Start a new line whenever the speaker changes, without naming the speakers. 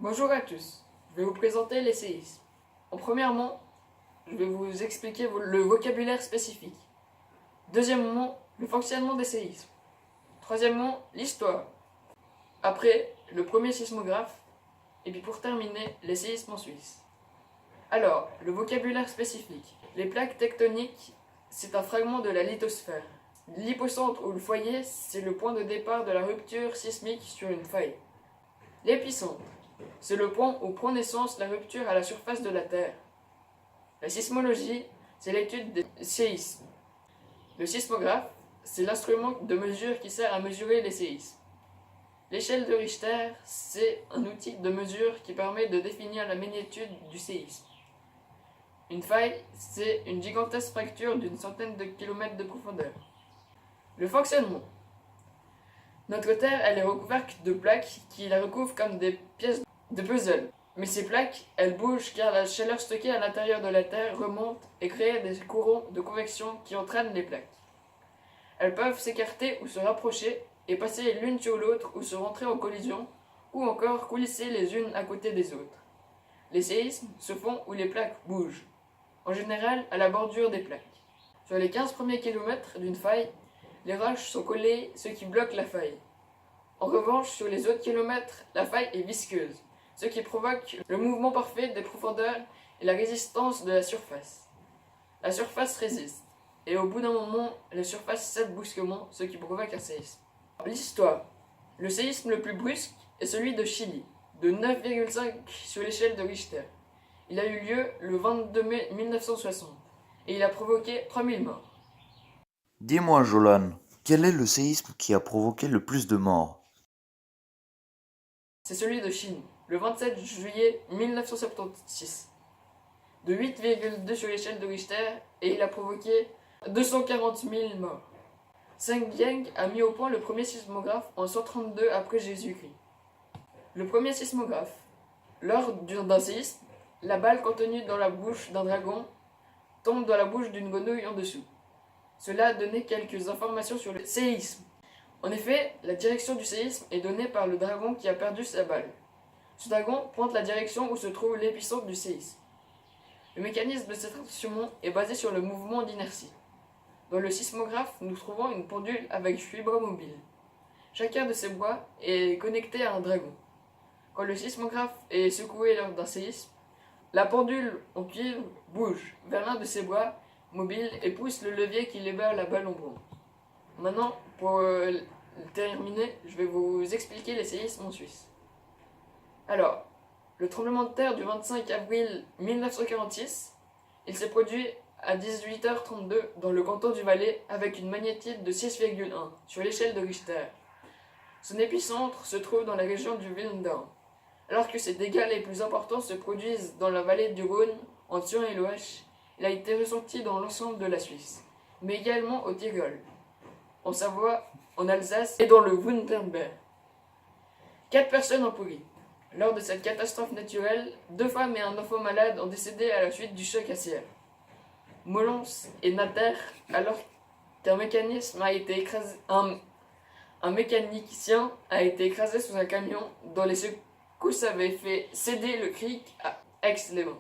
Bonjour à tous, je vais vous présenter les séismes. Premièrement, je vais vous expliquer le vocabulaire spécifique. Deuxièmement, le fonctionnement des séismes. Troisièmement, l'histoire. Après, le premier sismographe. Et puis pour terminer, les séismes en Suisse. Alors, le vocabulaire spécifique. Les plaques tectoniques, c'est un fragment de la lithosphère. L'hypocentre ou le foyer, c'est le point de départ de la rupture sismique sur une faille. L'épicentre, c'est le point où prend naissance la rupture à la surface de la Terre. La sismologie, c'est l'étude des séismes. Le sismographe, c'est l'instrument de mesure qui sert à mesurer les séismes. L'échelle de Richter, c'est un outil de mesure qui permet de définir la magnitude du séisme. Une faille, c'est une gigantesque fracture d'une centaine de kilomètres de profondeur. Le fonctionnement. Notre Terre, elle est recouverte de plaques qui la recouvrent comme des pièces de puzzle. Mais ces plaques, elles bougent car la chaleur stockée à l'intérieur de la Terre remonte et crée des courants de convection qui entraînent les plaques. Elles peuvent s'écarter ou se rapprocher et passer l'une sur l'autre ou se rentrer en collision ou encore coulisser les unes à côté des autres. Les séismes se font où les plaques bougent, en général à la bordure des plaques. Sur les 15 premiers kilomètres d'une faille, les roches sont collées, ce qui bloque la faille. En revanche, sur les autres kilomètres, la faille est visqueuse, ce qui provoque le mouvement parfait des profondeurs et la résistance de la surface. La surface résiste, et au bout d'un moment, la surface cède brusquement, ce qui provoque un séisme. L'histoire. Le séisme le plus brusque est celui de Chili, de 9,5 sur l'échelle de Richter. Il a eu lieu le 22 mai 1960, et il a provoqué 3000 morts.
Dis-moi, Jolan, quel est le séisme qui a provoqué le plus de morts?
C'est celui de Chine, le 27 juillet 1976, de 8,2 sur l'échelle de Richter, et il a provoqué 240 000 morts. Zheng Yang a mis au point le premier sismographe en 132 après Jésus-Christ. Le premier sismographe. Lors d'un séisme, la balle contenue dans la bouche d'un dragon tombe dans la bouche d'une grenouille en dessous. Cela a donné quelques informations sur le séisme. En effet, la direction du séisme est donnée par le dragon qui a perdu sa balle. Ce dragon pointe la direction où se trouve l'épicentre du séisme. Le mécanisme de cet instrument est basé sur le mouvement d'inertie. Dans le sismographe, nous trouvons une pendule avec fibre mobile. Chacun de ces bois est connecté à un dragon. Quand le sismographe est secoué lors d'un séisme, la pendule en cuivre bouge vers l'un de ces bois mobiles et pousse le levier qui libère la balle en branle. Maintenant, pour terminer, je vais vous expliquer les séismes en Suisse. Alors, le tremblement de terre du 25 avril 1946, il s'est produit à 18h32 dans le canton du Valais avec une magnitude de 6,1 sur l'échelle de Richter. Son épicentre se trouve dans la région du Wilndorf, alors que ses dégâts les plus importants se produisent dans la vallée du Rhône, en Thurn-et-Loache. Il a été ressenti dans l'ensemble de la Suisse, mais également au Tyrol, en Savoie, en Alsace et dans le Wurtemberg. 4 personnes ont péri. Lors de cette catastrophe naturelle, 2 femmes et un enfant malade ont décédé à la suite du choc aciaire. Molons et Nater, alors qu'un mécanicien a été écrasé sous un camion dont les secousses avaient fait céder le creek à Aix-les-Bains.